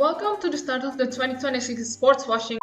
Welcome to the start of the 2026 sports washing.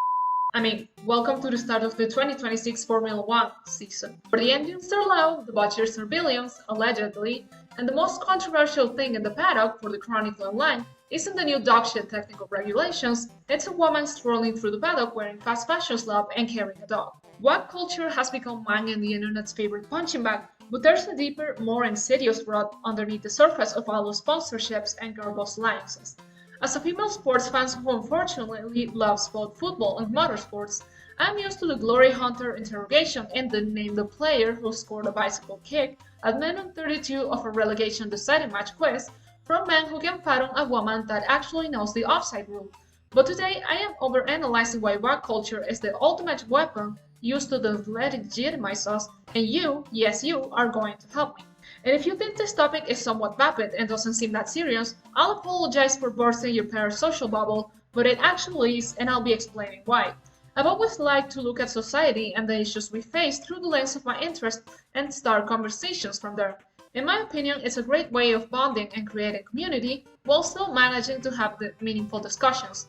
Welcome to the start of the 2026 Formula One season. Where the engines are loud, the budgets are billions, allegedly, and the most controversial thing in the paddock for the Chronicle Online isn't the new dogshit technical regulations, it's a woman strolling through the paddock wearing fast fashion slop and carrying a dog. WAG culture has become manga and the internet's favorite punching bag, but there's a deeper, more insidious rot underneath the surface of all those sponsorships and girl boss alliances. As a female sports fan who unfortunately loves both football and motorsports, I'm used to the glory hunter interrogation and the name the player who scored a bicycle kick at minute 32 of a relegation deciding match quiz from men who can fathom a woman that actually knows the offside rule. But today I am overanalyzing why WAG culture is the ultimate weapon used to delegitimize us, and you, yes you, are going to help me. And if you think this topic is somewhat vapid and doesn't seem that serious, I'll apologize for bursting your parasocial bubble, but it actually is, and I'll be explaining why. I've always liked to look at society and the issues we face through the lens of my interest and start conversations from there. In my opinion, it's a great way of bonding and creating community while still managing to have the meaningful discussions.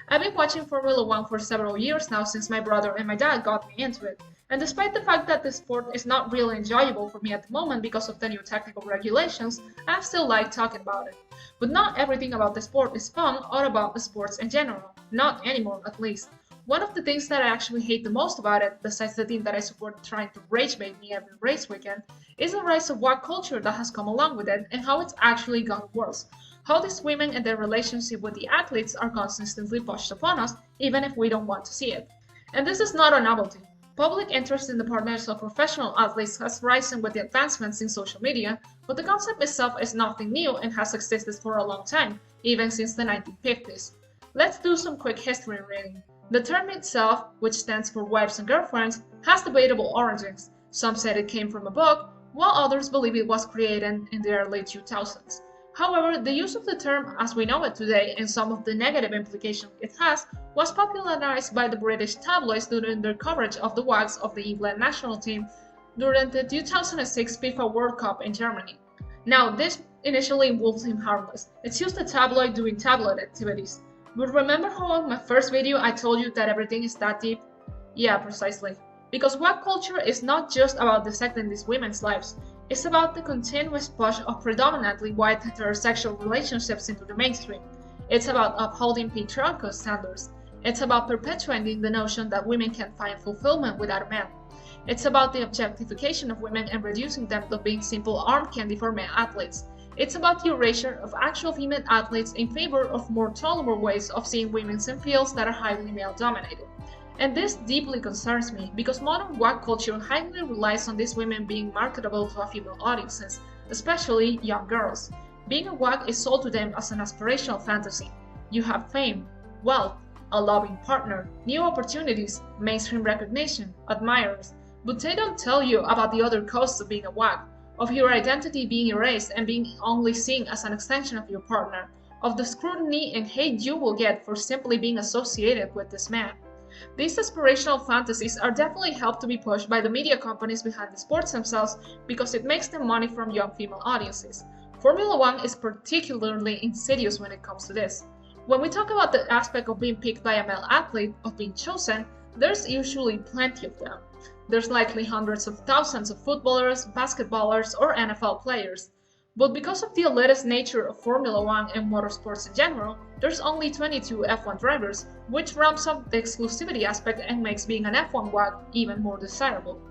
I've been watching Formula One for several years now since my brother and my dad got me into it. And despite the fact that the sport is not really enjoyable for me at the moment because of the new technical regulations, I still like talking about it. But not everything about the sport is fun or about the sports in general. Not anymore, at least. One of the things that I actually hate the most about it, besides the team that I support trying to rage bait me every race weekend, is the rise of WAG culture that has come along with it and how it's actually gotten worse. How these women and their relationship with the athletes are consistently pushed upon us, even if we don't want to see it. And this is not a novelty. Public interest in the partners of professional athletes has risen with the advancements in social media, but the concept itself is nothing new and has existed for a long time, even since the 1950s. Let's do some quick history reading. The term itself, which stands for wives and girlfriends, has debatable origins. Some said it came from a book, while others believe it was created in the early 2000s. However, the use of the term as we know it today and some of the negative implications it has was popularized by the British tabloids during their coverage of the WAGs of the England national team during the 2006 FIFA World Cup in Germany. Now, this initially will seem harmless. It's just a tabloid doing tabloid activities. But remember how in my first video I told you that everything is that deep? Yeah, precisely. Because WAG culture is not just about dissecting these women's lives. It's about the continuous push of predominantly white heterosexual relationships into the mainstream. It's about upholding patriarchal standards. It's about perpetuating the notion that women can find fulfillment without a man. It's about the objectification of women and reducing them to being simple arm candy for male athletes. It's about the erasure of actual female athletes in favor of more tolerable ways of seeing women in fields that are highly male-dominated. And this deeply concerns me because modern WAG culture highly relies on these women being marketable to female audiences, especially young girls. Being a WAG is sold to them as an aspirational fantasy. You have fame, wealth, a loving partner, new opportunities, mainstream recognition, admirers, but they don't tell you about the other costs of being a WAG, of your identity being erased and being only seen as an extension of your partner, of the scrutiny and hate you will get for simply being associated with this man. These aspirational fantasies are definitely helped to be pushed by the media companies behind the sports themselves because it makes them money from young female audiences. Formula One is particularly insidious when it comes to this. When we talk about the aspect of being picked by a male athlete, of being chosen, there's usually plenty of them. There's likely hundreds of thousands of footballers, basketballers, or NFL players. But because of the elitist nature of Formula One and motorsports in general, there's only 22 F1 drivers, which ramps up the exclusivity aspect and makes being an F1 WAG even more desirable.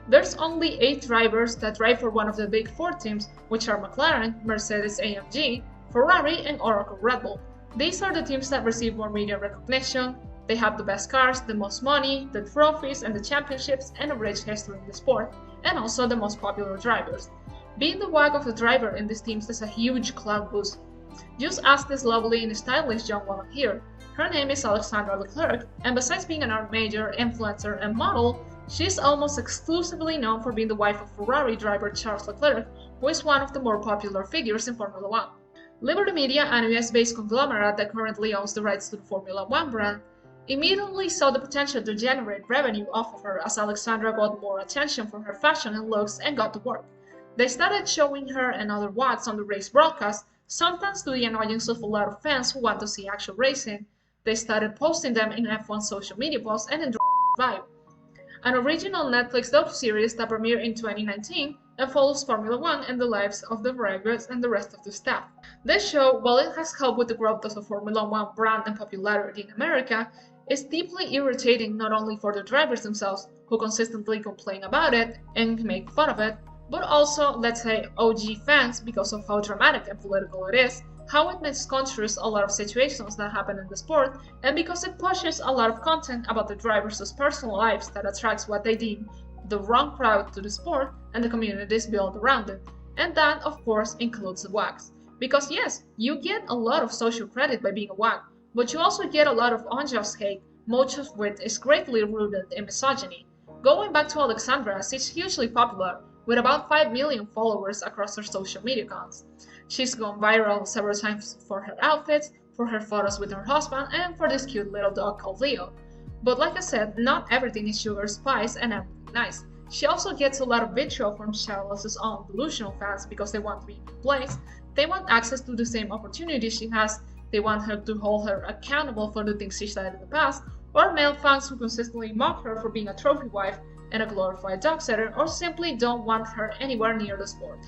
There's only 8 drivers that drive for one of the big 4 teams, which are McLaren, Mercedes-AMG, Ferrari, and Oracle Red Bull. These are the teams that receive more media recognition. They have the best cars, the most money, the trophies and the championships, and a rich history in the sport, and also the most popular drivers. Being the WAG of the driver in these teams is a huge clout boost. Just ask this lovely and stylish young woman here. Her name is Alexandra Leclerc, and besides being an art major, influencer, and model, she's almost exclusively known for being the wife of Ferrari driver Charles Leclerc, who is one of the more popular figures in Formula One. Liberty Media, an US-based conglomerate that currently owns the rights to the Formula One brand, immediately saw the potential to generate revenue off of her as Alexandra got more attention for her fashion and looks and got to work. They started showing her and other WAGs on the race broadcast, sometimes to the annoyance of a lot of fans who want to see actual racing. They started posting them in F1 social media posts and in the vibe, an original Netflix docu-series that premiered in 2019 and follows Formula One and the lives of the drivers and the rest of the staff. This show, while it has helped with the growth of the Formula One brand and popularity in America, is deeply irritating not only for the drivers themselves, who consistently complain about it and make fun of it, but also, let's say, OG fans because of how dramatic and political it is, how it misconstrues a lot of situations that happen in the sport, and because it pushes a lot of content about the drivers' personal lives that attracts what they deem the wrong crowd to the sport and the communities built around it. And that, of course, includes the WAGs. Because yes, you get a lot of social credit by being a WAG, but you also get a lot of unjust hate, much of which is greatly rooted in misogyny. Going back to Alexandra, she's hugely popular, with about 5 million followers across her social media accounts. She's gone viral several times for her outfits, for her photos with her husband, and for this cute little dog called Leo. But like I said, not everything is sugar spice and everything nice. She also gets a lot of vitriol from Charlotte's own delusional fans because they want to be replaced, they want access to the same opportunities she has, they want her to hold her accountable for the things she said in the past, or male fans who consistently mock her for being a trophy wife and a glorified dog setter, or simply don't want her anywhere near the sport.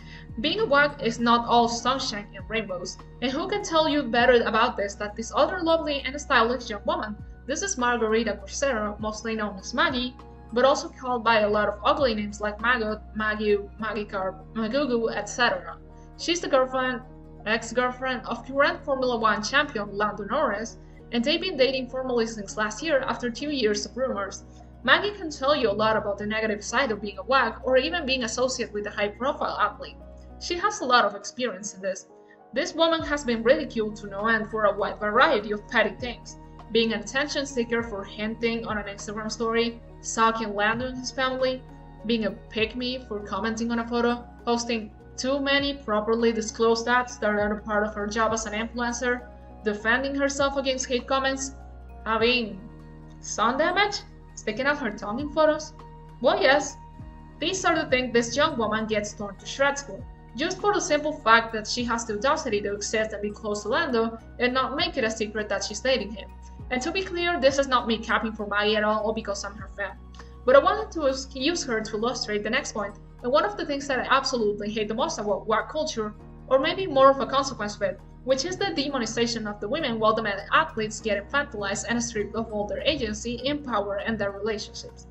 Being a WAG is not all sunshine and rainbows, and who can tell you better about this than this other lovely and stylish young woman? This is Margarita Corsero, mostly known as Maggie, but also called by a lot of ugly names like Maggot, Magu, mgu-k, etc. She's the ex-girlfriend of current Formula One champion Lando Norris, and they've been dating formally since last year after 2 years of rumors. Maggie can tell you a lot about the negative side of being a WAG or even being associated with a high-profile athlete. She has a lot of experience in this. This woman has been ridiculed to no end for a wide variety of petty things, being an attention seeker for hinting on an Instagram story, stalking Lando and his family, being a pick-me for commenting on a photo, posting too many properly disclosed ads that are a part of her job as an influencer, defending herself against hate comments, having sun damage, sticking out her tongue in photos. Well, yes, these are the things this young woman gets torn to shreds for, just for the simple fact that she has the audacity to exist and be close to Lando and not make it a secret that she's dating him. And to be clear, this is not me capping for Maggie at all or because I'm her fan. But I wanted to use her to illustrate the next point, and one of the things that I absolutely hate the most about WAG culture, or maybe more of a consequence of it, which is the demonization of the women while the male athletes get infantilized and stripped of all their agency in power and their relationships.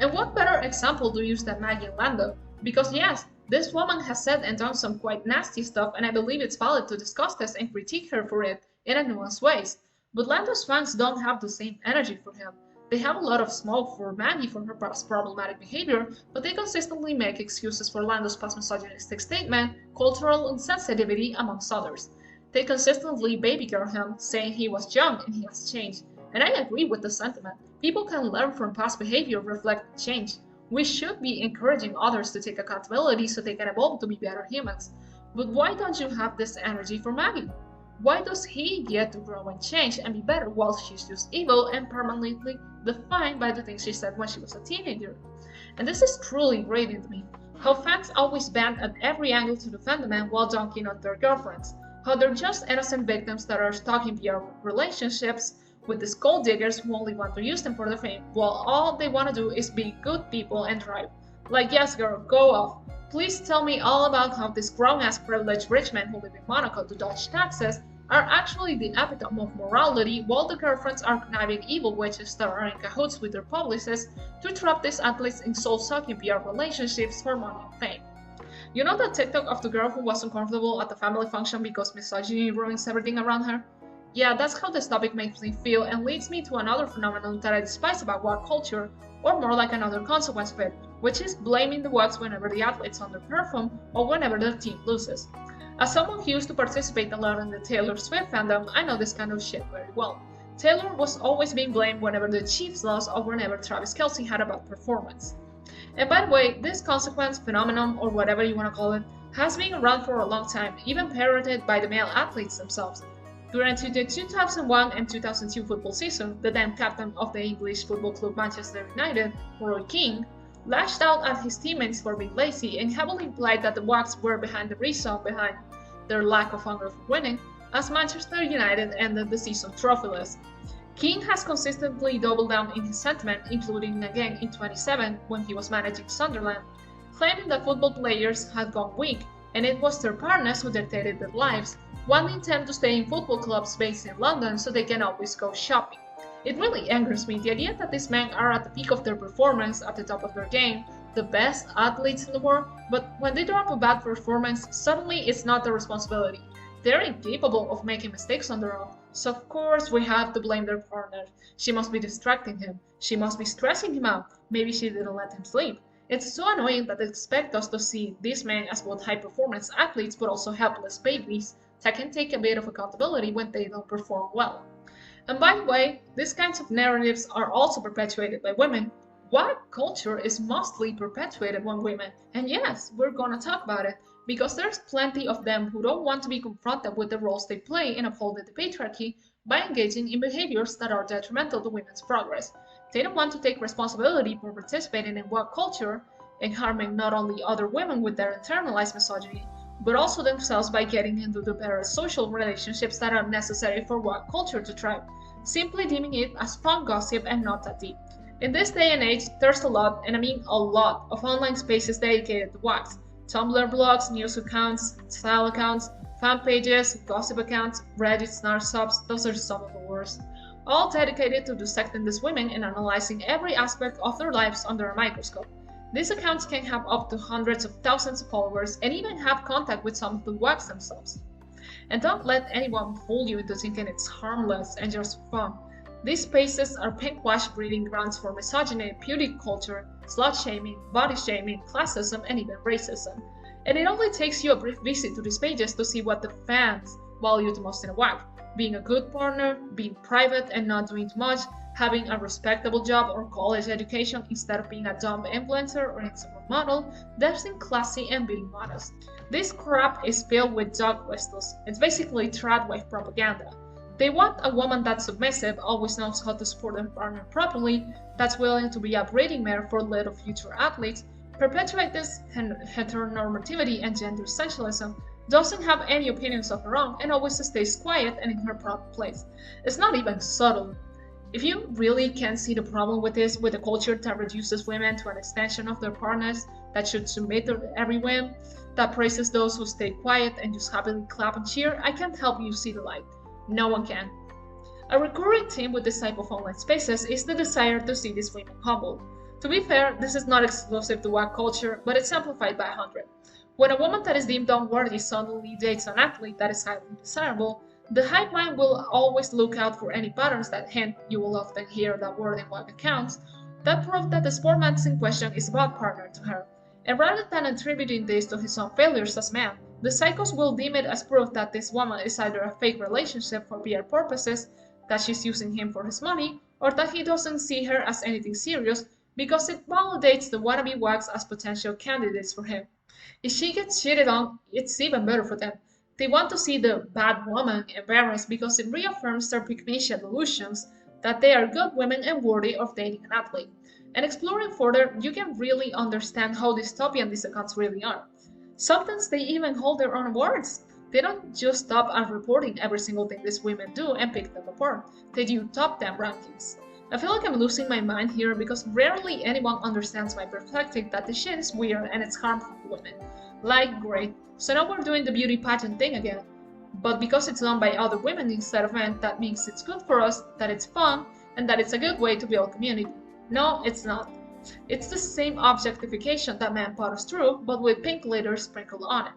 And what better example to use than Magui and Lando? Because yes, this woman has said and done some quite nasty stuff, and I believe it's valid to discuss this and critique her for it in a nuanced ways. But Lando's fans don't have the same energy for him. They have a lot of smoke for Maggie for her past problematic behavior, but they consistently make excuses for Lando's past misogynistic statement, cultural insensitivity, amongst others. They consistently babygirl him, saying he was young and he has changed. And I agree with the sentiment. People can learn from past behavior, reflect change. We should be encouraging others to take accountability so they can evolve to be better humans. But why don't you have this energy for Maggie? Why does he get to grow and change and be better while she's just evil and permanently defined by the things she said when she was a teenager? And this is truly grating to me. How fans always bend at every angle to defend the men while dunking on their girlfriends. How they're just innocent victims that are stuck in PR relationships with these gold diggers who only want to use them for their fame, while all they want to do is be good people and drive. Like, yes girl, go off. Please tell me all about how these grown-ass privileged rich men who live in Monaco to dodge taxes are actually the epitome of morality, while the girlfriends are conniving evil witches that are in cahoots with their publicists to trap these athletes in soul-sucking PR relationships for money and fame. You know that TikTok of the girl who wasn't comfortable at the family function because misogyny ruins everything around her? Yeah, that's how this topic makes me feel and leads me to another phenomenon that I despise about WAG culture, or more like another consequence of it, which is blaming the WAGs whenever the athletes underperform or whenever their team loses. As someone who used to participate a lot in the Taylor Swift fandom, I know this kind of shit very well. Taylor was always being blamed whenever the Chiefs lost or whenever Travis Kelce had a bad performance. And by the way, this consequence, phenomenon, or whatever you want to call it, has been around for a long time, even parroted by the male athletes themselves. During the 2001 and 2002 football season, the then captain of the English football club Manchester United, Roy Keane, lashed out at his teammates for being lazy and heavily implied that the WAGs were behind the reason behind their lack of hunger for winning, as Manchester United ended the season trophyless. King has consistently doubled down in his sentiment, including again in 2017 when he was managing Sunderland, claiming that football players had gone weak and it was their partners who dictated their lives, wanting them to stay in football clubs based in London so they can always go shopping. It really angers me, the idea that these men are at the peak of their performance, at the top of their game, the best athletes in the world, but when they drop a bad performance, suddenly it's not their responsibility. They're incapable of making mistakes on their own, so of course we have to blame their partner. She must be distracting him, she must be stressing him out, maybe she didn't let him sleep. It's so annoying that they expect us to see these men as both high-performance athletes but also helpless babies that can take a bit of accountability when they don't perform well. And by the way, these kinds of narratives are also perpetuated by women. WAG culture is mostly perpetuated by women, and yes, we're gonna talk about it, because there's plenty of them who don't want to be confronted with the roles they play in upholding the patriarchy by engaging in behaviors that are detrimental to women's progress. They don't want to take responsibility for participating in WAG culture and harming not only other women with their internalized misogyny, but also themselves by getting into the better social relationships that are necessary for WAG culture to thrive, simply deeming it as fun gossip and not that deep. In this day and age, there's a lot, and I mean a lot, of online spaces dedicated to WAGs. Tumblr blogs, news accounts, style accounts, fan pages, gossip accounts, Reddit snark subs, those are some of the worst. All dedicated to dissecting these women and analyzing every aspect of their lives under a microscope. These accounts can have up to hundreds of thousands of followers and even have contact with some of the WAGs themselves. And don't let anyone fool you into thinking it's harmless and just fun. These spaces are pink-wash breeding grounds for misogyny, beauty culture, slut-shaming, body-shaming, classism, and even racism. And it only takes you a brief visit to these pages to see what the fans value the most in a WAG. Being a good partner, being private and not doing too much, having a respectable job or college education instead of being a dumb influencer or Instagram model, dressing classy and being modest. This crap is filled with dog whistles. It's basically tradwife propaganda. They want a woman that's submissive, always knows how to support her partner properly, that's willing to be a breeding mare for little future athletes, perpetuate this heteronormativity and gender essentialism, doesn't have any opinions of her own, and always stays quiet and in her proper place. It's not even subtle. If you really can't see the problem with this, with a culture that reduces women to an extension of their partners, that should submit to every whim, that praises those who stay quiet and just happily clap and cheer, I can't help you see the light. No one can. A recurring theme with this type of online spaces is the desire to see these women humbled. To be fair, this is not exclusive to WAG culture, but it's amplified by 100. When a woman that is deemed unworthy suddenly dates an athlete that is highly desirable, the hive mind will always look out for any patterns that hint, you will often hear that word in WAG accounts, that prove that the sportman in question is a bad partner to her. And rather than attributing this to his own failures as man, the psychos will deem it as proof that this woman is either a fake relationship for PR purposes, that she's using him for his money, or that he doesn't see her as anything serious because it validates the wannabe WAGs as potential candidates for him. If she gets cheated on, it's even better for them. They want to see the bad woman embarrassed because it reaffirms their pygmalion delusions that they are good women and worthy of dating an athlete. And exploring further, you can really understand how dystopian these accounts really are. Sometimes they even hold their own awards. They don't just stop at reporting every single thing these women do and pick them apart. They do top 10 rankings. I feel like I'm losing my mind here because rarely anyone understands my perspective that this shit is weird and it's harmful to women. Like, great, so now we're doing the beauty pageant thing again. But because it's done by other women instead of men, that means it's good for us, that it's fun, and that it's a good way to build community. No, it's not. It's the same objectification that men put us through, but with pink glitter sprinkled on it.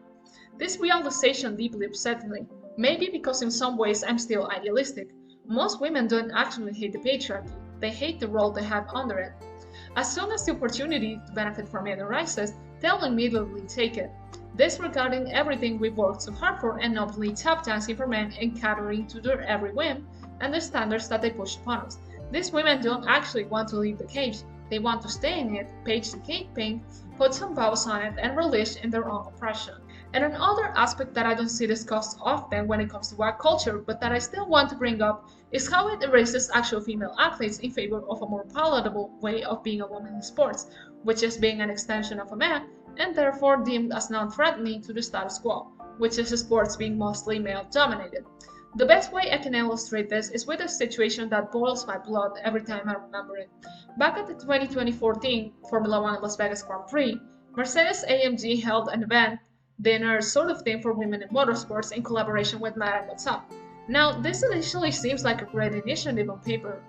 This realization deeply upsets me, maybe because in some ways I'm still idealistic. Most women don't actually hate the patriarchy, they hate the role they have under it. As soon as the opportunity to benefit from it arises, they'll immediately take it, disregarding everything we've worked so hard for and openly tap dancing for men and catering to their every whim and the standards that they push upon us. These women don't actually want to leave the cage. They want to stay in it, page the cake pink, put some vows on it, and relish in their own oppression. And another aspect that I don't see discussed often when it comes to WAG culture, but that I still want to bring up, is how it erases actual female athletes in favor of a more palatable way of being a woman in sports, which is being an extension of a man, and therefore deemed as non-threatening to the status quo. which is sports being mostly male-dominated. The best way I can illustrate this is with a situation that boils my blood every time I remember it. Back at the 2014 Formula 1 Las Vegas Grand Prix, Mercedes-AMG held an event, dinner sort of thing for women in motorsports in collaboration with Mad and What's Up. Now, this initially seems like a great initiative on paper.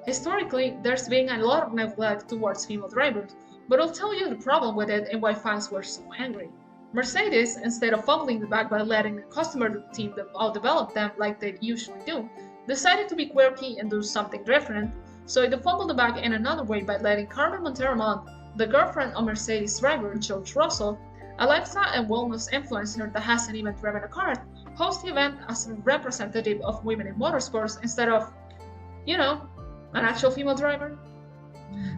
Historically, there's been a lot of neglect towards female drivers, but I'll tell you the problem with it and why fans were so angry. Mercedes, instead of fumbling the bag by letting the customer team outdevelop them like they usually do, decided to be quirky and do something different, so it fumbled the bag in another way by letting Carmen Montero, the girlfriend of Mercedes driver George Russell, a lifestyle and wellness influencer that hasn't even driven a car, host the event as a representative of women in motorsports instead of, an actual female driver.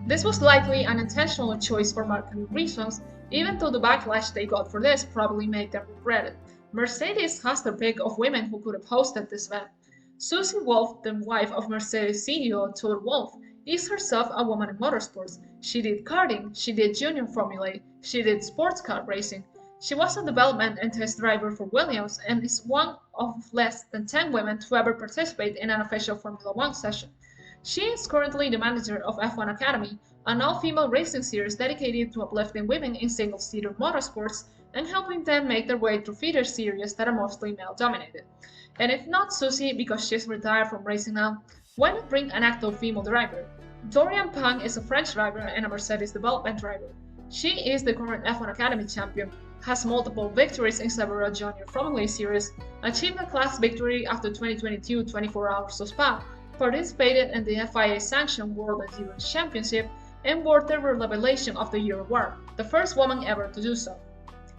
This was likely an intentional choice for marketing reasons, even though the backlash they got for this probably made them regret it. Mercedes has their pick of women who could have hosted this event. Susie Wolff, the wife of Mercedes CEO Toto Wolff, is herself a woman in motorsports. She did karting, she did junior Formula E, she did sports car racing. She was a development and test driver for Williams and is one of less than 10 women to ever participate in an official Formula 1 session. She is currently the manager of F1 Academy, an all-female racing series dedicated to uplifting women in single-seater motorsports and helping them make their way through feeder series that are mostly male-dominated. And if not Susie because she's retired from racing now, why not bring an active female driver? Dorian Pang is a French driver and a Mercedes development driver. She is the current F1 Academy champion, has multiple victories in several junior Formula E series, achieved a class victory after 2022 24 Hours of Spa, participated in the FIA-sanctioned World Endurance Championship, and won the Revelation of the Year award, the first woman ever to do so.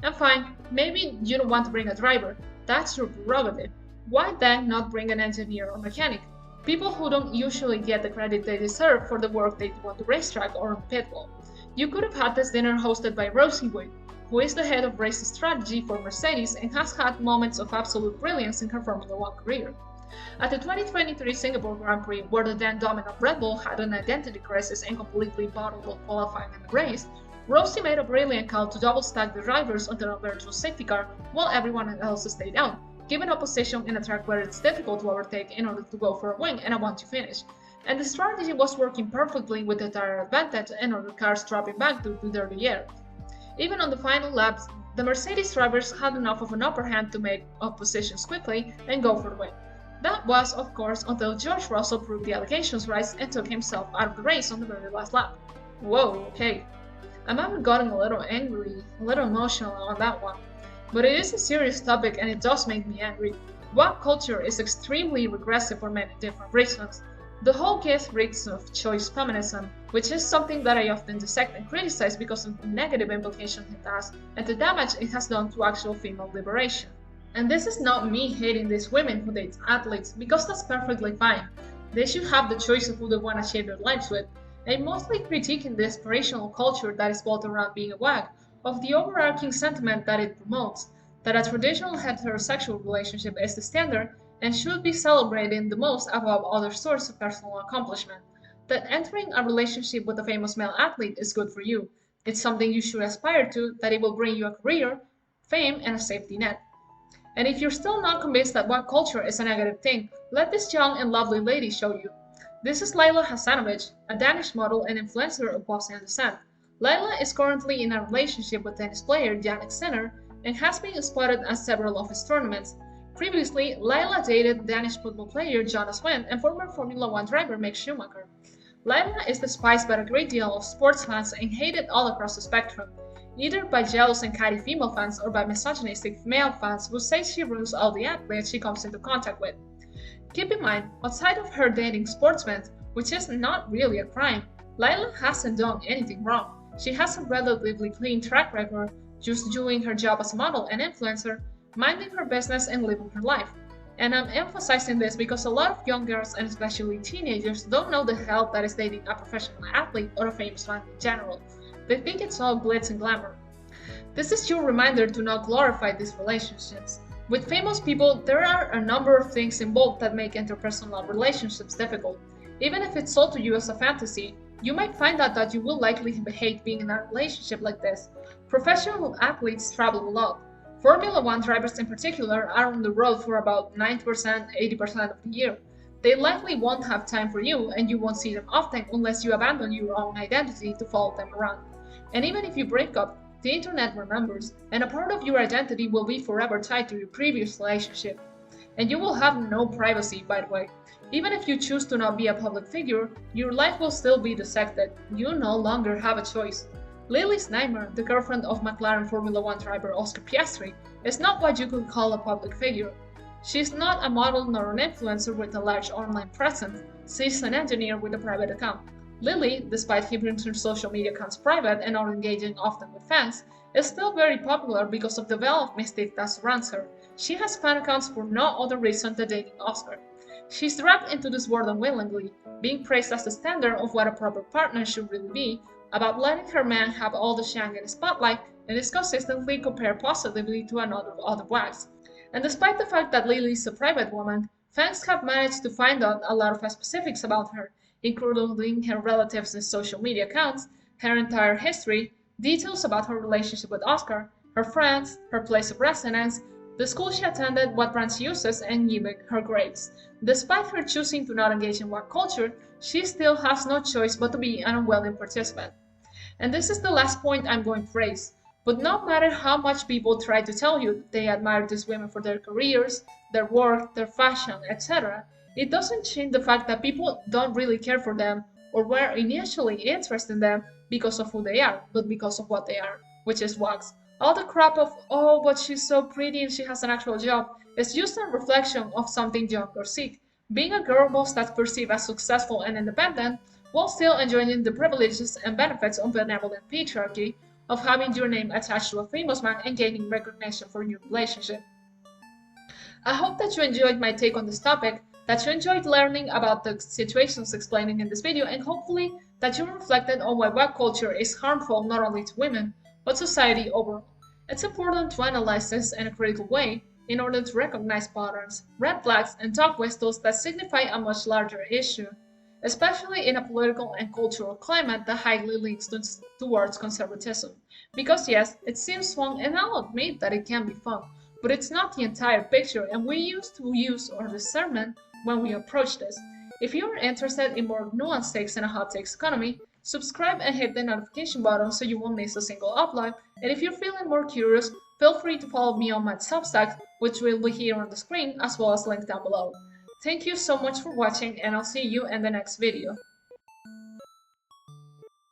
And fine, maybe you don't want to bring a driver, that's your prerogative. Why then not bring an engineer or mechanic? People who don't usually get the credit they deserve for the work they do on the racetrack or on pit wall. You could have had this dinner hosted by Rosie Wade, who is the head of race strategy for Mercedes and has had moments of absolute brilliance in her Formula 1 career. At the 2023 Singapore Grand Prix, where the then dominant Red Bull had an identity crisis and completely bottled up qualifying in the race, Rosie made a brilliant call to double-stack the drivers onto a virtual safety car while everyone else stayed out, giving a position in a track where it's difficult to overtake in order to go for a win and a want to finish. And the strategy was working perfectly with the tire advantage and other cars dropping back due to dirty air. Even on the final laps, the Mercedes drivers had enough of an upper hand to make up positions quickly and go for the win. That was, of course, until George Russell proved the allegations right and took himself out of the race on the very last lap. Whoa, okay. I might have gotten a little angry, a little emotional on that one. But it is a serious topic and it does make me angry. WAG culture is extremely regressive for many different reasons. The whole case reeks of choice feminism, which is something that I often dissect and criticize because of the negative implications it has and the damage it has done to actual female liberation. And this is not me hating these women who date athletes, because that's perfectly fine. They should have the choice of who they want to share their lives with. I'm mostly critiquing the aspirational culture that is built around being a WAG, of the overarching sentiment that it promotes, that a traditional heterosexual relationship is the standard and should be celebrated the most above other sorts of personal accomplishment, that entering a relationship with a famous male athlete is good for you. It's something you should aspire to, that it will bring you a career, fame, and a safety net. And if you're still not convinced that WAG culture is a negative thing, let this young and lovely lady show you. This is Laila Hasanovic, a Danish model and influencer of Bosnian descent. Laila is currently in a relationship with tennis player Jannik and has been spotted at several of his tournaments. Previously, Laila dated Danish football player Jonas Wind and former Formula 1 driver Mick Schumacher. Laila is despised by a great deal of sports fans and hated all across the spectrum, either by jealous and catty female fans or by misogynistic male fans who say she ruins all the athletes she comes into contact with. Keep in mind, outside of her dating sportsmen, which is not really a crime, Laila hasn't done anything wrong. She has a relatively clean track record, just doing her job as a model and influencer, minding her business and living her life. And I'm emphasizing this because a lot of young girls and especially teenagers don't know the hell that is dating a professional athlete or a famous one in general. They think it's all glitz and glamour. This is your reminder to not glorify these relationships. With famous people, there are a number of things involved that make interpersonal relationships difficult. Even if it's sold to you as a fantasy, you might find out that you will likely hate being in a relationship like this. Professional athletes travel a lot. Formula One drivers in particular are on the road for about 90%, 80% of the year. They likely won't have time for you, and you won't see them often unless you abandon your own identity to follow them around. And even if you break up, the internet remembers, and a part of your identity will be forever tied to your previous relationship. And you will have no privacy, by the way. Even if you choose to not be a public figure, your life will still be dissected. You no longer have a choice. Lily Zneimer, the girlfriend of McLaren Formula One driver Oscar Piastri, is not what you could call a public figure. She's not a model nor an influencer with a large online presence. She's an engineer with a private account. Lily, despite keeping her social media accounts private and not engaging often with fans, is still very popular because of the veil of mystique that surrounds her. She has fan accounts for no other reason than dating Oscar. She's dragged into this world unwillingly, being praised as the standard of what a proper partner should really be, about letting her man have all the shine in the spotlight, and is consistently compared positively to another other WAGs. And despite the fact that Lily is a private woman, fans have managed to find out a lot of specifics about her, including her relatives and social media accounts, her entire history, details about her relationship with Oscar, her friends, her place of residence, the school she attended, what brand she uses, and even her grades. Despite her choosing to not engage in WAG culture, she still has no choice but to be an unwilling participant. And this is the last point I'm going to raise. But no matter how much people try to tell you they admire these women for their careers, their work, their fashion, etc., it doesn't change the fact that people don't really care for them or were initially interested in them because of who they are, but because of what they are, which is WAGs. All the crap of, oh, but she's so pretty and she has an actual job, is just a reflection of something young or sick. Being a girl boss that's perceived as successful and independent, while still enjoying the privileges and benefits of benevolent patriarchy, of having your name attached to a famous man and gaining recognition for your relationship. I hope that you enjoyed my take on this topic, that you enjoyed learning about the situations explained in this video, and hopefully that you reflected on why WAG culture is harmful not only to women, but society overall. It's important to analyze this in a critical way in order to recognize patterns, red flags, and dog whistles that signify a much larger issue, especially in a political and cultural climate that highly leans towards conservatism. Because yes, it seems fun, and I'll admit that it can be fun, but it's not the entire picture, and we used to use our discernment when we approach this. If you are interested in more nuanced takes in a hot takes economy, subscribe and hit the notification button so you won't miss a single upload, and if you're feeling more curious, feel free to follow me on my Substack, which will be here on the screen as well as linked down below. Thank you so much for watching, and I'll see you in the next video.